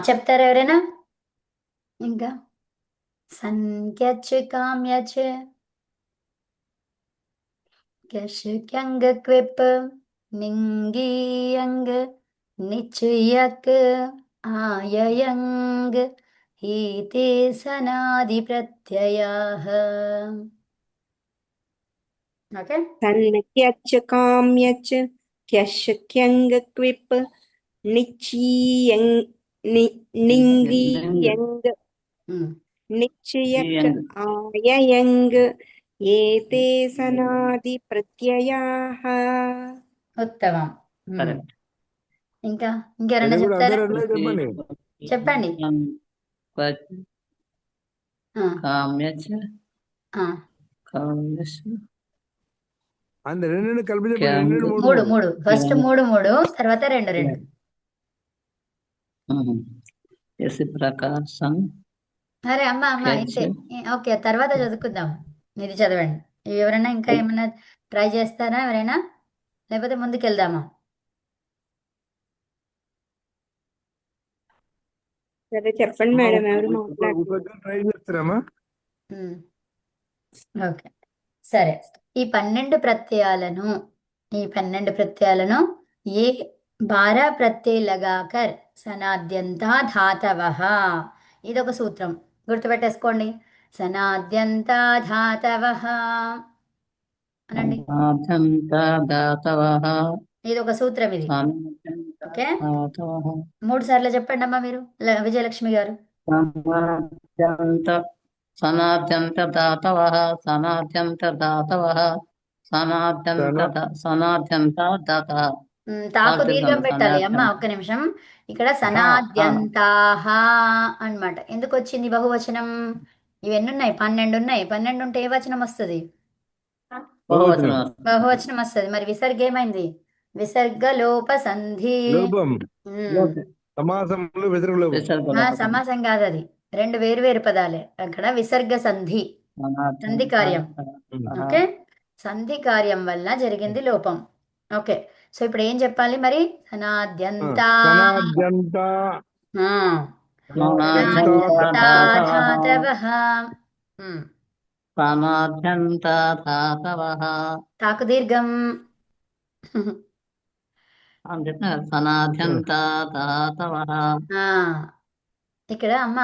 చెప్తారా ఎవరైనా? ఇంకా సంఖ్యచ్ కామ్యచ్ క్యష్ క్యంగ్ క్విప్ నింగియంగ్ నిచ్యక్ ఆయయంగ్ ఈతే సనాది ప్రత్యయాః. ఓకే. సన్క్యచ్చ కామ్యచ్చ క్యష్ క్యంగ్ క్విప్ నిచీయంగ్ నింగియంగ్ నిశ్చయక్ ఆయయంగ్ ఏతే సనాది ప్రత్యయాః. ఉత్తమం. కరెక్ట్. ఇంకా ఇంకెవరైనా వెరీ గుడ్. చెప్తారా? అందరూ అట్లే చెప్పండి. చెప్పండి. కామ్యచ ఆ, కామ్యచ అండ్ రెండు కలిపి చెప్పండి. క్యాంగ్ రెండు మూడు మూడు మూడు ఫస్ట్ మూడు తర్వాత రెండు యసి ప్రకాశం అరే అమ్మా ఇంతే. ఓకే, తర్వాత చదువుకుందాం. ఇది చదవండి. ఇవి ఎవరైనా ఇంకా ఏమైనా ట్రై చేస్తారా ఎవరైనా, లేకపోతే ముందుకు వెళ్దామా? సరే చెప్పండి మేడం, ఎవరు మాట్లాడుతున్నారు? ట్రై చేస్తారమ్మా. ఓకే, సరే. ఈ 12 ప్రత్యయాలను ఏ 12 ప్రత్యయ లగాకర్ సనాద్యంతా ధాతవః. ఇదొక సూత్రం, గుర్తుపెట్టేసుకోండి. సనాద్యంతా ధాతవః అనండి. ఇదొక సూత్రం ఇది. ఓకే, 3 సార్లు చెప్పండి అమ్మా మీరు, విజయలక్ష్మి గారు. సనాద్యంత ధాతవః సనాద్యంత ధాతవః సనాద్యంత ధాతః. తాకు దీర్ఘం పెట్టాలి అమ్మ. ఒక్క నిమిషం. ఇక్కడ సనాద్యంతాహ అన్నమాట. ఎందుకు వచ్చింది బహువచనం? ఇవన్నీ ఉన్నాయి, 12 ఉన్నాయి. 12 ఉంటే ఏ వచనం వస్తుంది? బహువచనం వస్తుంది. మరి విసర్గ ఏమైంది? విసర్గ లోప సంధి. సమాసం కాదు అది, రెండు వేరు వేరు పదాలే. అక్కడ విసర్గ సంధి, సంధి కార్యం. ఓకే, సంధి కార్యం వల్ల జరిగింది లోపం. ఓకే, సో ఇప్పుడు ఏం చెప్పాలి మరి? సనాద్యంత తాకు దీర్ఘం. ఇక్కడ అమ్మ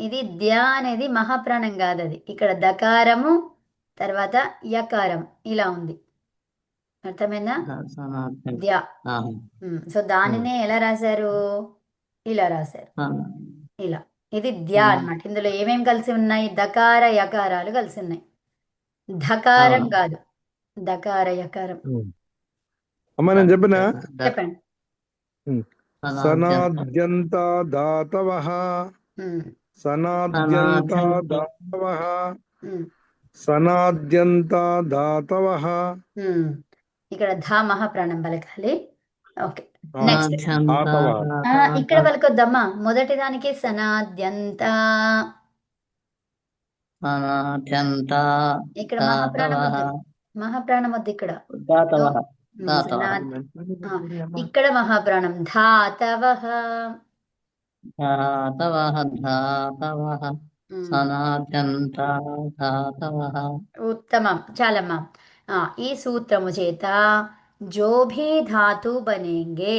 ఇది ధ్య అనేది మహాప్రాణం కాదు, అది ఇక్కడ దకారము తర్వాత యకారం ఇలా ఉంది. అర్థమైందా? ధ్య. సో దానినే ఎలా రాశారు? ఇలా రాశారు, ఇలా. ఇది ధ్య అన్నమాట. ఇందులో ఏమేమి కలిసి ఉన్నాయి? దకార యకారాలు కలిసి ఉన్నాయి. ధకారం కాదు, దకార యకారం. అమ్మా నేను చెప్పిన చెప్పండి. సనాద్యంత ధాతవః సనాద్యంత ధాతవః సనాద్యంత ధాతవః. ఇక్కడ ధా మహాప్రాణం పలకాలి. ఓకే, నెక్స్ట్ ఇక్కడ పలకొద్దమ్మా. మొదటి దానికి సనాద్యంత, ఇక్కడ మహాప్రాణం వద్దు ఇక్కడ. ఇక్కడ మహాప్రాణం ధాతవః. ఉత్తమం, చాలమ్మా. ఈ సూత్రము చేత జో భీ ధాతు బనేంగే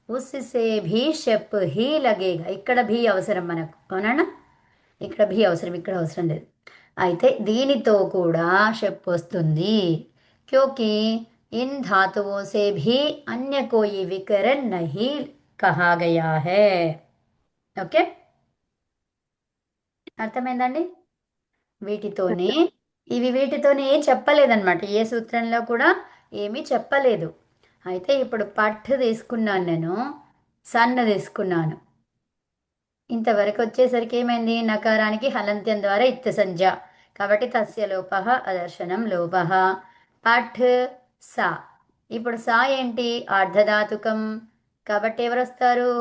ఉస్సే భీ షప్ హీ లగేగా. ఇక్కడ భీ అవసరం మనకు, అవునా? ఇక్కడ భీ అవసరం, ఇక్కడ అవసరం లేదు. అయితే దీనితో కూడా షప్ వస్తుంది. క్యోంకి इन धातुओं से भी अन्य कोई विकरण नहीं कहा गया है. ఓకే, అర్థమైందండి? వీటితోనే ఏం చెప్పలేదన్నమాట. ఏ సూత్రంలో కూడా ఏమీ చెప్పలేదు. అయితే ఇప్పుడు పఠ్ తీసుకున్నాను నేను, సన్ను తీసుకున్నాను. ఇంతవరకు వచ్చేసరికి ఏమైంది? నకారానికి హలంత్యం ద్వారా ఇత్త సంజ్ఞ, కాబట్టి తస్య లోపః అదర్శనం లోపః. పఠ్ సా. ఇప్పుడు సా ఏంటి? ఆర్ధధాతుకం, కాబట్టి ఎవరు వస్తారు?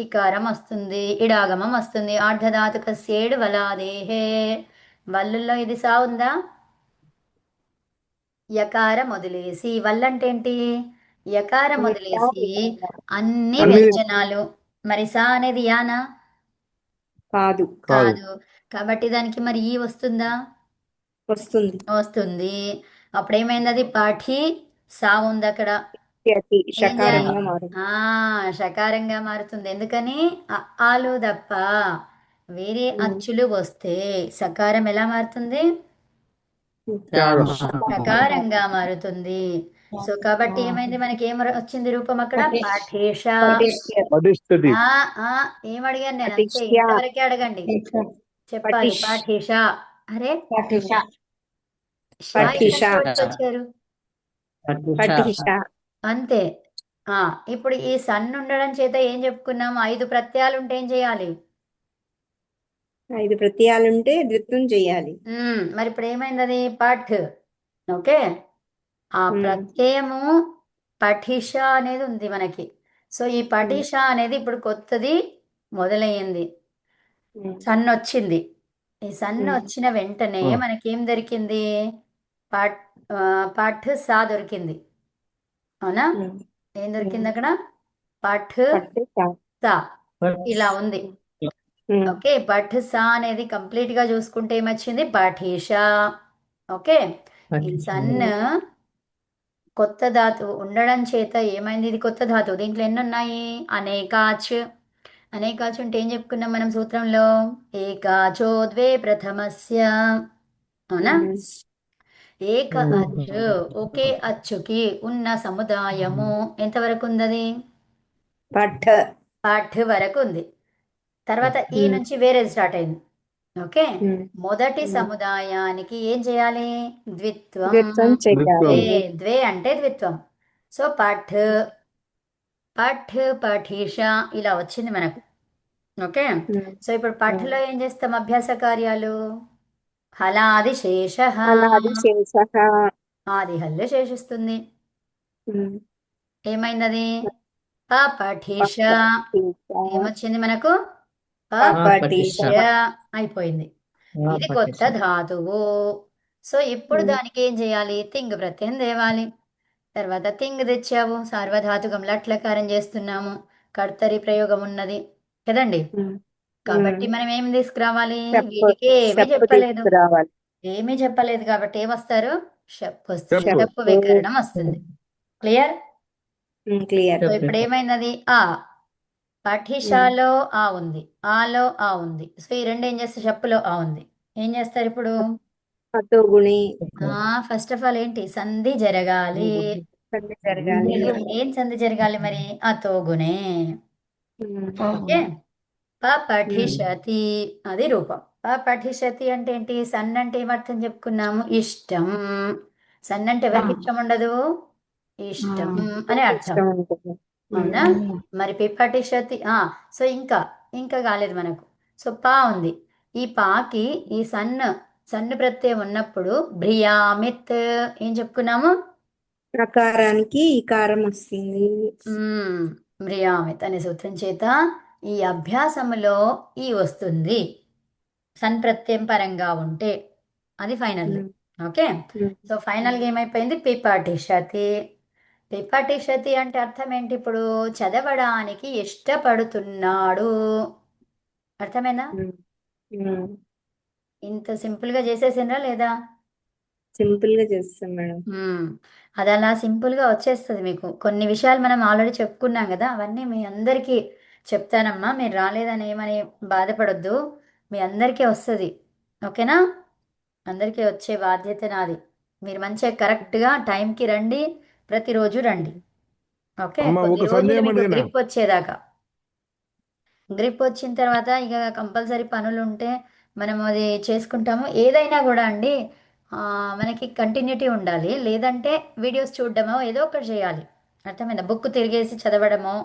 ఇకారం వస్తుంది, ఇడాగమం వస్తుంది. ఆర్ధధాతుక సేడు వలాదేహే. వల్లుల్లో ఇది సా ఉందా? యకారం వదిలేసి, వల్లంటే ఏంటి? యకారం వదిలేసి అన్ని వ్యంజనాలు మరి సా అనేది యానా? కాదు. కాదు. కాదు. కాబట్టి దానికి మరి ఈ వస్తుందా? వస్తుంది. వస్తుంది. అప్పుడు ఏమైంది? అది పాఠి సా ఉంది అక్కడ. అతి ఏం చేయాలి? షకారంగా మారింది. షకారంగా మారుతుంది. ఎందుకని? ఆలు తప్ప వేరే ఉమ్. అచ్చులు వస్తే సకారం ఎలా మారుతుంది? త్యాగం. సకారంగా మారుతుంది. సో కాబట్టి ఏమైంది? మనకి వచ్చింది రూపం అక్కడ? పాఠేష. పఠిష్య. పఠిష్యతి. ఆ ఆ ఏం అడిగాను నేను? అంతే, పఠిష్య. ఇంతవరకే అడగండి. చెప్పాలి. పఠిష్. పాఠేష. అరే పఠిష. షా పఠిష. ఎక్కడికి వచ్చారు? పఠిష. అంతే. ఇప్పుడు ఈ సన్ ఉండడం చేత ఏం చెప్పుకున్నాము? 5 ప్రత్యయాలు ఉంటే ఏం చేయాలి? 5 ప్రత్యయాలుంటే ద్విత్వం చేయాలి. మరి ఇప్పుడు ఏమైంది? అది పఠ్. ఓకే. ఆ ప్రత్యయము పఠిష అనేది ఉంది మనకి. సో ఈ పఠిష అనేది ఇప్పుడు కొత్తది మొదలయ్యింది. సన్ వచ్చింది. ఈ సన్ వచ్చిన వెంటనే మనకేం దొరికింది? పఠ్ సా దొరికింది. అవునా? ఏం దొరికింది అక్కడ? పఠ్ సా ఇలా ఉంది. ఓకే. పఠ్ సా అనేది కంప్లీట్ గా చూసుకుంటే ఏమొచ్చింది? పఠిష. ఓకే. ఈ సన్ కొత్త ధాతువు ఉండడం చేత ఏమైంది? ఇది కొత్త ధాతువు. దీంట్లో ఎన్ని ఉన్నాయి? అనేకాచ్. అనేకాచ్ అంటే ఏం చెప్పుకున్నాం మనం సూత్రంలో? ఏకాచో ద్వే ప్రథమస్య. అవునా? ఏక అచ్చు, ఒకే అచ్చుకి ఉన్న సముదాయము ఎంతవరకు ఉంది? పఠ. పాఠ్ వరకు ఉంది. తర్వాత ఈ నుంచి వేరే స్టార్ట్ అయింది. ఓకే. మొదటి సముదాయానికి ఏం చేయాలి? ద్విత్వం. ద్విత్వం చేయాలి. ద్వే అంటే ద్విత్వం. సో పఠ్ పఠిష ఇలా వచ్చింది మనకు. ఓకే. సో ఇప్పుడు పఠ్లో ఏం చేస్తాం? అభ్యాస కార్యాలు. హలాది శేష. అలాది శేషః. ఆది హల్లు శేషిస్తుంది. ఏమైంది? అది పఠిష. ఏమొచ్చింది మనకు? పఠిష. అయిపోయింది. ఇది కొత్త ధాతువు. సో ఇప్పుడు దానికి ఏం చేయాలి? తింగ్ ప్రత్యయం తేవాలి. తర్వాత తింగ్ తెచ్చావు. సార్వధాతుకం లట్లకారం చేస్తున్నాము. కర్తరి ప్రయోగం ఉన్నది కదండి. కాబట్టి మనం ఏం తీసుకురావాలి? వీటికి ఏమీ చెప్పలేదు. ఏమీ చెప్పలేదు కాబట్టి ఏమొస్తారు? షప్ వస్తుంది. షప్. షప్ వికరణం వస్తుంది. క్లియర్? క్లియర్. సో ఇప్పుడు ఏమైంది? ఆ పఠిషాలో ఆ ఉంది, ఆలో ఆ ఉంది. సో ఈ రెండు ఏం చేస్తే? షప్పులో ఆ ఉంది. ఏం చేస్తారు ఇప్పుడు? అతో గుణి. ఫస్ట్ ఆఫ్ ఆల్ ఏంటి? సంధి జరగాలి. సంధి జరగాలి. ఏం సంధి జరగాలి మరి? అతో గుణే. ఓకే. పఠిషతి అది రూపం. పఠిషతి అంటే ఏంటి? సన్ అంటే ఏమర్థం చెప్పుకున్నాము? ఇష్టం. సన్ అంటే ఎవరికి ఇష్టం ఉండదు? ఇష్టం అని అర్థం. ఇష్టం ఉంటుంది. అవునా? మరి పిపఠిషతి. సో ఇంకా కాలేదు మనకు. సో పా ఉంది. ఈ పాకి ఈ సన్ను ప్రత్యయం ఉన్నప్పుడు భ్రియామిత్ ఏం చెప్పుకున్నాము? ప్రకారానికి ఈకారం వస్తుంది. భ్రియామిత్ అనే సూత్రం చేత ఈ అభ్యాసములో ఈ వస్తుంది. సన్ ప్రత్యయం పరంగా ఉంటే అది ఫైనల్. ఓకే. సో ఫైనల్గా ఏమైపోయింది? పిపఠిషతి. పిపఠిషతి అంటే అర్థం ఏంటి? ఇప్పుడు చదవడానికి ఇష్టపడుతున్నాడు. అర్థమైందా? ఇంత సింపుల్ గా చేసేసిండ్రా లేదా? సింపుల్ గా చేస్తాం మేడం. అది అలా సింపుల్ గా వచ్చేస్తుంది మీకు. కొన్ని విషయాలు మనం ఆల్రెడీ చెప్పుకున్నాం కదా, అవన్నీ మీ అందరికీ చెప్తానమ్మా. మీరు రాలేదని ఏమని బాధపడొద్దు. మీ అందరికీ వస్తుంది. ఓకేనా? అందరికీ వచ్చే బాధ్యత నాది. మీరు మంచిగా కరెక్ట్గా టైంకి రండి. ప్రతిరోజు రండి. ఓకే. అమ్మ, కొద్ది ఒక రోజులు సందేహం మీకు అడిగినా. గ్రిప్ వచ్చేదాకా. గ్రిప్ వచ్చిన తర్వాత ఇక కంపల్సరీ పనులు ఉంటే మనం అది చేసుకుంటాము. ఏదైనా కూడా అండి మనకి కంటిన్యూటీ ఉండాలి. లేదంటే వీడియోస్ చూడడమో ఏదో ఒకటి చేయాలి. అర్థమైందా? బుక్ తిరిగేసి చదవడమో,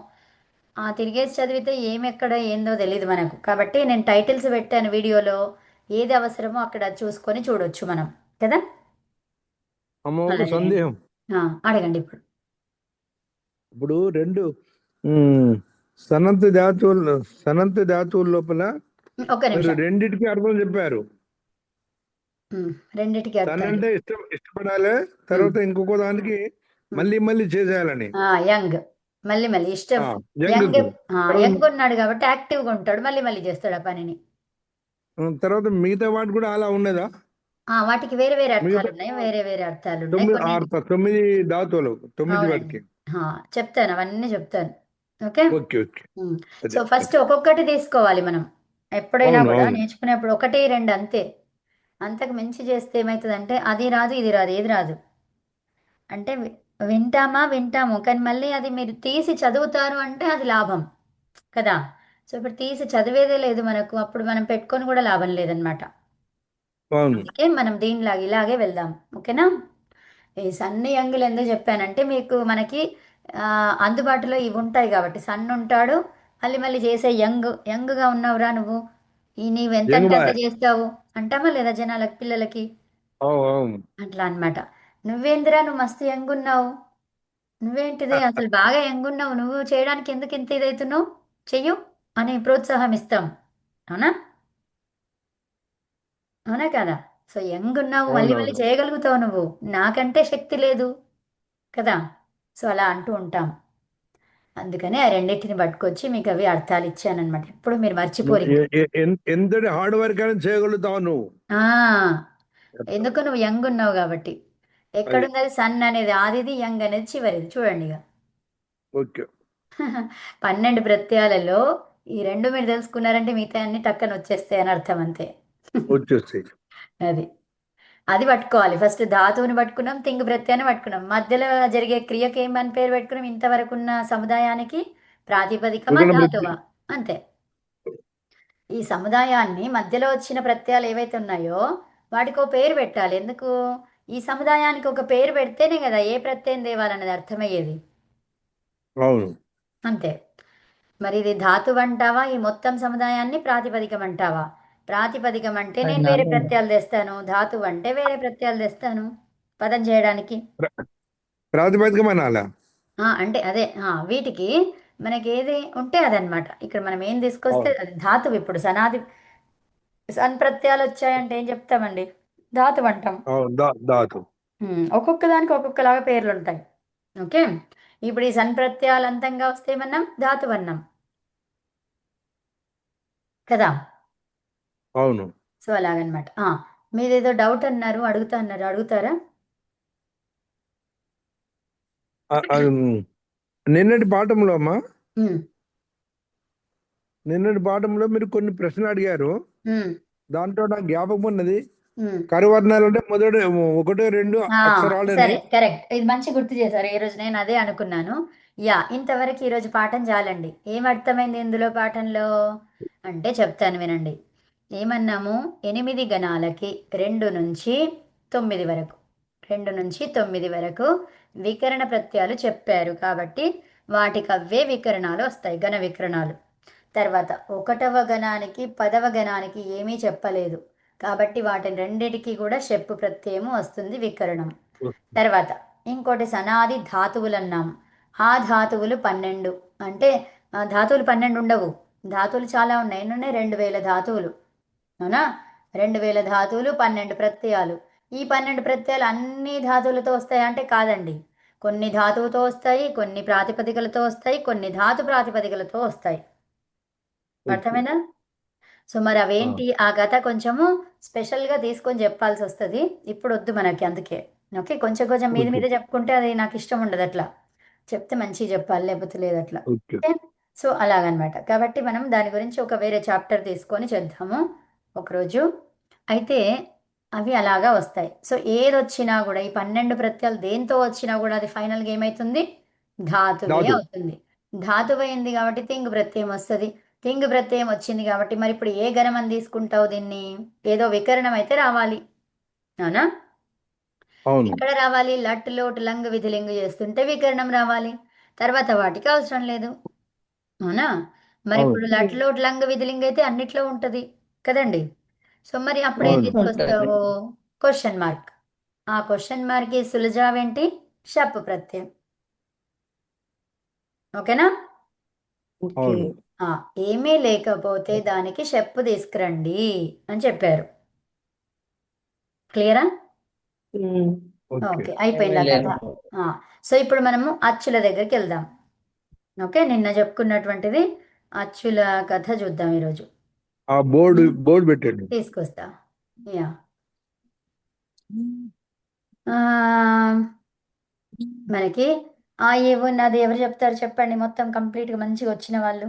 తిరిగేసి చదివితే ఎక్కడ ఏందో తెలియదు మనకు. కాబట్టి నేను టైటిల్స్ పెట్టాను వీడియోలో. ఏది అవసరమో అక్కడ చూసుకొని చూడొచ్చు మనం కదా. అమ్మ, ఒక అలాగే. సందేహం. అడగండి ఇప్పుడు. ఇప్పుడు రెండు సనంత ధాతువుల లోపల ఒక మీరు నిమిషం. రెండిటికి అర్థం చెప్పారు. రెండిటికి సన్ అర్థం. అంటే ఇష్టపడాలి, తర్వాత ఇంకొక దానికి మళ్ళీ చేసేయాలని. యంగ్. మళ్ళీ మళ్ళీ ఇష్టం. యంగ్ యంగ్ యంగ్ ఉన్నాడు కాబట్టి యాక్టివ్గా ఉంటాడు, మళ్ళీ మళ్ళీ చేస్తాడు ఆ పనిని. తర్వాత మిగతా వాటి కూడా అలా ఉన్నదా? వాటికి వేరే వేరే అర్థాలు మిగతా ఉన్నాయి, వేరే వేరే అర్థాలు ఉన్నాయి కొన్ని. 9 ధాతువులు 9 అవునండి. వాటికి. చెప్తాను, అవన్నీ చెప్తాను. ఓకే. Okay okay. సో అదే ఫస్ట్ ఒక్కొక్కటి తీసుకోవాలి మనం. ఎప్పుడైనా అవును కూడా అవును నేర్చుకునేప్పుడు ఒకటి రెండు అంతే. అంతకు మించి చేస్తే ఏమవుతుందంటే అది రాదు ఇది రాదు ఏది రాదు. అంటే వింటాము కానీ మళ్ళీ అది మీరు తీసి చదువుతారు అంటే అది లాభం కదా. సో ఇప్పుడు తీసి చదివేదే లేదు మనకు, అప్పుడు మనం పెట్టుకొని కూడా లాభం లేదనమాట. అవును. అందుకే మనం దీనిలాగా ఇలాగే వెళ్దాం. ఓకేనా. ఈ సన్ని యంగులు ఎందుకు చెప్పానంటే మీకు మనకి అందుబాటులో ఇవి ఉంటాయి కాబట్టి. సన్ ఉంటాడు, మళ్ళీ మళ్ళీ చేసే యంగ్గా ఉన్నావురా నువ్వు, నీవు ఎంత యంగ్ అంటే అంత బాయ్. చేస్తావు అంటామా లేదా జనాలకి, పిల్లలకి. అవును. అట్లా అన్నమాట. నువ్వేందిరా నువ్వు మస్తు యంగ్ ఉన్నావు, నువ్వేంటిది అసలు బాగా యంగ్ ఉన్నావు, నువ్వు చేయడానికి ఎందుకు ఇంత ఇదవుతున్నావు, చెయ్యు అని ప్రోత్సాహం ఇస్తాం. అవునా, అవునా కదా. సో యంగ్ ఉన్నావు, మళ్ళీ మళ్ళీ అవునవును. చేయగలుగుతావు నువ్వు, నాకంటే శక్తి లేదు కదా. సో అలా అంటూ ఉంటాం. అందుకని ఆ రెండింటిని పట్టుకొచ్చి మీకు అవి అర్థాలు ఇచ్చానమాట. ఎప్పుడు మీరు నువ్వు మర్చిపోరు ఇంక. ఎంతటి హార్డ్ వర్క్ అయినా చేయగలుగుతావు నువ్వు. ఆ అట్లా. ఎందుకు నువ్వు యంగ్ ఉన్నావు కాబట్టి. అది ఎక్కడున్నది సన్ అనేది ఆదిది, యంగ్ అనేది చివరిది, చూడండి ఇక. ఓకే. 12 ప్రత్యయాలలో ఈ రెండు మీరు తెలుసుకున్నారంటే మిగతా అన్ని టక్కన వచ్చేస్తాయి అని అర్థం అంతే. వచ్చేస్తాయి. అది అది పట్టుకోవాలి. ఫస్ట్ ధాతువుని పట్టుకున్నాం, తింగ్ ప్రత్యయాన్ని పట్టుకున్నాం, మధ్యలో జరిగే క్రియకి ఏమని పేరు పెట్టుకున్నాం, ఇంతవరకు ఉన్న సముదాయానికి ప్రాతిపదికమా వికరణ వృత్తి. ధాతువా, అంతే. ఈ సముదాయాన్ని మధ్యలో వచ్చిన ప్రత్యయాలు ఏవైతే ఉన్నాయో వాటికి ఒక పేరు పెట్టాలి. ఎందుకు, ఈ సముదాయానికి ఒక పేరు పెడితేనే కదా ఏ ప్రత్యయం తేవాలన్నది అర్థమయ్యేది. అవును. అంతే. మరి ఇది ధాతువు అంటావా, ఈ మొత్తం సముదాయాన్ని ప్రాతిపదికం అంటావా. ప్రాతిపదికం అంటే నేను వేరే ప్రత్యయాలు తెస్తాను, ధాతువు అంటే వేరే ప్రత్యయాలు తెస్తాను పదం చేయడానికి. ప్రాతిపదికం అనాలా? అంటే అదే వీటికి మనకి ఏది ఉంటే అదనమాట. ఇక్కడ మనం ఏం తీసుకొస్తే అవును అది ధాతువు. ఇప్పుడు సన్ ప్రత్యయాలు వచ్చాయంటే ఏం చెప్తామండి, ధాతువు అంటాం. అవును. ధాతు. ఒక్కొక్క దానికి ఒక్కొక్కలాగా పేర్లు ఉంటాయి. ఓకే. ఇప్పుడు ఈ సన్ ప్రత్యయాలు అంతంగా వస్తే మనం ధాతువు అన్నాం కదా. అవును. సో అలాగనమాట. మీదేదో డౌట్ అన్నారు, అడుగుతారా. అది నిన్నటి పాఠంలో అమ్మా, ఉమ్, నిన్నటి పాఠంలో మీరు కొన్ని ప్రశ్నలు అడిగారు. ఉమ్, దాంట్లో నాకు జ్ఞాపకం ఉన్నది. ఉమ్. కరువర్ణాలు అంటే మొదటి 1 2 ఆ, అక్షరాలని. సరే, కరెక్ట్. ఇది మంచి గుర్తు చేశారు. ఈ రోజు నేను అదే అనుకున్నాను. ఇంతవరకు ఈరోజు పాఠం చాలండి. ఏం అర్థమైంది ఇందులో పాఠంలో అంటే చెప్తాను వినండి. ఏమన్నాము, 8 గణాలకి 2 నుంచి 9 వరకు, 2 నుంచి 9 వరకు వికరణ ప్రత్యయాలు చెప్పారు కాబట్టి వాటికి అవే వికరణాలు వస్తాయి, ఘన వికరణాలు. తర్వాత 1వ గణానికి 10వ గణానికి ఏమీ చెప్పలేదు కాబట్టి వాటిని రెండిటికి కూడా షెప్పు ప్రత్యయము వస్తుంది, వికరణం. తర్వాత ఇంకోటి సనాది ధాతువులు అన్నాం. ఆ ధాతువులు 12. అంటే ధాతువులు 12 ఉండవు, ధాతువులు చాలా ఉన్నాయి. ఎన్ని ఉన్నాయి, 2000 ధాతువులు. అవునా, 2000 ధాతువులు, 12 ప్రత్యయాలు. ఈ 12 ప్రత్యయాలు అన్ని ధాతువులతో వస్తాయి అంటే కాదండి. కొన్ని ధాతువుతో వస్తాయి, కొన్ని ప్రాతిపదికలతో వస్తాయి, కొన్ని ధాతు ప్రాతిపదికలతో వస్తాయి. అర్థమైందా. సో మరి అవేంటి, ఆ కథ కొంచెము స్పెషల్గా తీసుకొని చెప్పాల్సి వస్తుంది, ఇప్పుడు వద్దు మనకి. అందుకే ఓకే, కొంచెం కొంచెం మీద ఓకే మీద చెప్పుకుంటే అది నాకు ఇష్టం ఉండదు. అట్లా చెప్తే మంచిగా చెప్పాలి, లేకపోతే లేదు అట్లా. ఓకే. ఓకే. సో అలాగనమాట. కాబట్టి మనం దాని గురించి ఒక వేరే చాప్టర్ తీసుకొని చేద్దాము ఒకరోజు. అయితే అవి అలాగా వస్తాయి. సో ఏదొచ్చినా కూడా ఈ 12 ప్రత్యయాలు దేంతో వచ్చినా కూడా అది ఫైనల్గా ఏమవుతుంది, ధాతువే ధాతు. అవుతుంది. ధాతువు అయింది కాబట్టి తింగ్ ప్రత్యయం వస్తుంది. తింగ్ ప్రత్యయం వచ్చింది కాబట్టి మరి ఇప్పుడు ఏ గణం అని తీసుకుంటావు దీన్ని, ఏదో వికరణం అయితే రావాలి. అవునా. అవును. ఎక్కడ రావాలి, లట్ లోటు లంగ్ విధిలింగు చేస్తుంటే వికరణం రావాలి. తర్వాత వాటికి అవసరం లేదు. అవునా. మరి అవును. ఇప్పుడు లట్ లోటు లంగ్ విధిలింగ్ అయితే అన్నిట్లో ఉంటుంది కదండి. సో మరి అప్పుడు ఏం అవును. తీసుకొస్తావు, క్వశ్చన్ మార్క్. ఆ క్వశ్చన్ మార్క్ ఈ సులజావేంటి, షప్ ప్రత్యయం. ఓకేనా. ఓకే. అవును. ఏమీ లేకపోతే దానికి షెప్పు తీసుకురండి అని చెప్పారు. క్లియరా. ఉమ్. ఓకే. ఓకే, అయిపోయింది ఆ కథ. సో ఇప్పుడు మనము అచ్చుల దగ్గరికి వెళ్దాం. ఓకే, నిన్న చెప్పుకున్నటువంటిది అచ్చుల కథ చూద్దాం ఈరోజు. ఆ బోర్డు పెట్టండి. తీసుకొస్తా. యా ఆ, మనకి ఉన్నది ఎవరు చెప్తారు చెప్పండి, మొత్తం కంప్లీట్గా మంచిగా వచ్చిన వాళ్ళు.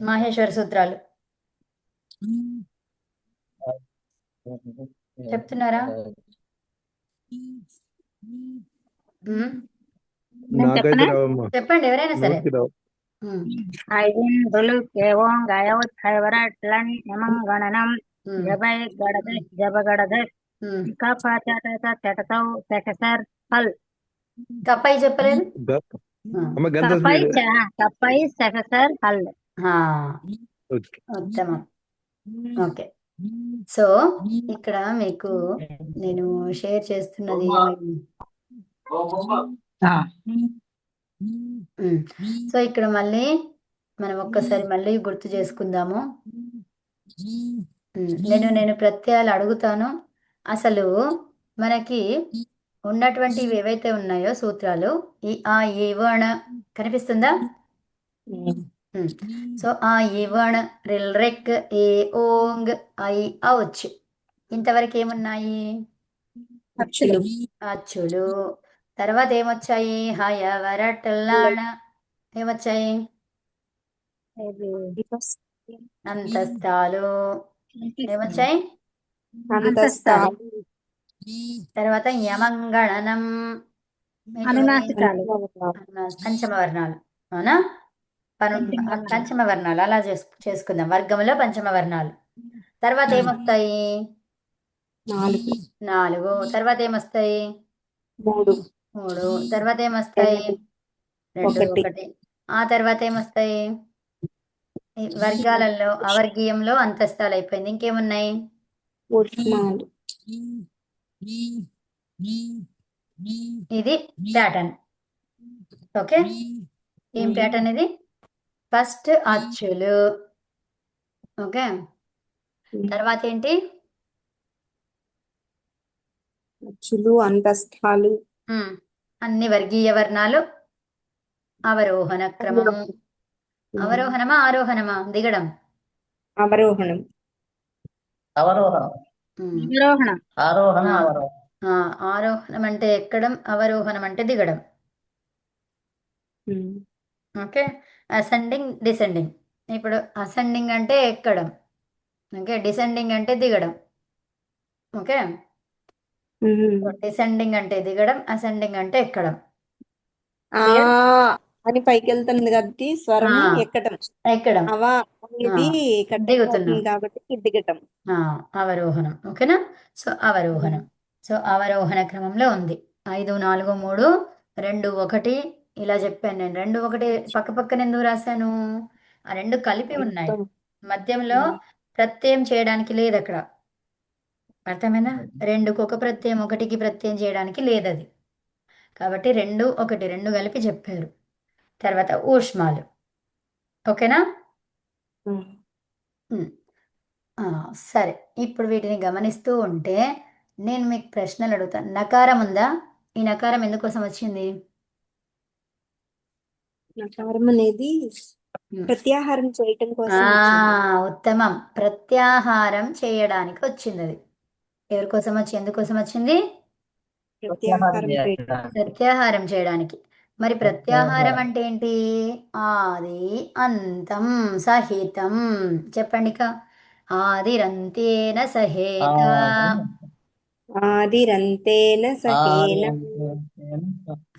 మాహేశ్వర సూత్రాలు చెప్తున్నారా? ఉమ్, నేను నాకైతే చెప్పనా? రావమ్మా, చెప్పండి ఎవరైనా సరే. నోటికి రావు. ఉమ్, ఐదింద్రులు కేవం గయవత్కైవరట్లన్ యమం గణనం ఉమ్, జబై గడద జబగడద ఉమ్. కపచటతౌ సెకసర్ హల్ కప్పై చెప్పలేదు. గ- ఆ, అమ్మ గంట కపై స్పీడ్. కపై సెకసర్ హల్. ఆ, ఓకే. ఉత్తమం. ఓకే, సో ఇక్కడ మీకు నేను షేర్ చేస్తున్నది ఏమైంది. సో ఇక్కడ మళ్ళీ మనం ఒక్కసారి మళ్ళీ గుర్తు చేసుకుందాము. నేను ప్రత్యయాలు అడుగుతాను. అసలు మనకి ఉన్నటువంటివి ఏవైతే ఉన్నాయో సూత్రాలు, ఈ ఆ ఈ వణ కనిపిస్తుందా? సో ఆ ఈ వణ రిల్ రెక్ ఏ ఓంగ్ ఐ ఔచ్ ఇంతవరకు ఏమున్నాయి? అచ్చులు. అచ్చులు. తర్వాత ఏమొచ్చాయి? హయ వరటల్లాణ ఏమొచ్చాయి? అంతస్తాలు ఏమొచ్చాయి? అంతస్తాలు. తర్వాత యమంగళనం అనునాసికాలు. పంచమ వర్ణాలు. అవునా? పంచమ వర్ణాలు అలా చేసుకుందాం. వర్గంలో పంచమ వర్ణాలు. తర్వాత ఏమొస్తాయి? 4 4. తర్వాత ఏమొస్తాయి? 3 3. తర్వాత ఏమొస్తాయి? 2 1 1. ఆ తర్వాత ఏమొస్తాయి? ఈ వర్గాలలో అవర్గీయంలో అంతస్తాలు అయిపోయింది. ఇంకేమున్నాయి? ఉష్మాలు. ఇది ప్యాటర్న్. ఓకే, ఏం ప్యాటర్న్ ఇది? ఫస్ట్ అచ్చులు. ఓకే, తర్వాత ఏంటి? అచ్చులు, అంతస్తాలు. అన్ని వర్గీయ వర్ణాలు. అవరోహణ క్రమము. అవరోహణమా ఆరోహణమా? దిగడం. అవరోహణం. అవరోహణం, అవరోహణం. ఆరోహణం, ఆ, అవరోహణం. ఆరోహణం అంటే ఎక్కడం, అవరోహణం అంటే దిగడం. Okay, ascending descending. ఇప్పుడు అసెండింగ్ అంటే ఎక్కడం, ఓకే, డిసెండింగ్ అంటే దిగడం. ఓకే, డిసెండింగ్ అంటే దిగడం, అసెండింగ్ అంటే ఎక్కడం. ఆ అని పైకి వెళ్తుంది కాబట్టి స్వరం ఆ, ఎక్కటం. ఎక్కడం. అవా అనేది కట్ దిగుతున్నాం. అవుతుంది కాబట్టి దిగటం. అవరోహణం. ఓకేనా? సో అవరోహణం. సో అవరోహణ క్రమంలో ఉంది. 5 4 3 2 1 ఇలా చెప్పాను నేను. 2 1 పక్క పక్కన ఎందుకు రాశాను? ఆ 2 కలిపి ఉన్నాయి. మధ్యంలో ప్రత్యయం చేయడానికి లేదు అక్కడ. అర్థమైందా? 2కు ఒక ప్రత్యయం, 1కి ప్రత్యయం చేయడానికి లేదు అది. కాబట్టి 2 1 2 కలిపి చెప్పారు. తర్వాత ఊష్మాలు. ఓకేనా? ఉమ్. సరే, ఇప్పుడు వీటిని గమనిస్తూ ఉంటే నేను మీకు ప్రశ్నలు అడుగుతాను. నకారం ఉందా? ఈ నకారం ఎందుకోసం వచ్చింది? నకారం అనేది ప్రత్యాహారం చేయటం కోసం ఉత్తమం. ప్రత్యాహారం చేయడానికి వచ్చింది అది. ఎవరి కోసం వచ్చి ఎందుకోసం వచ్చింది? ప్రత్యాహారం చేయటం. ప్రత్యాహారం చేయడానికి. మరి ప్రత్యాహారం అంటే ఏంటి? ఆది అంతం సహితం. చెప్పండి ఇక. ఆదిరంతేన సహేత. ఆదిరంతేన సహేన.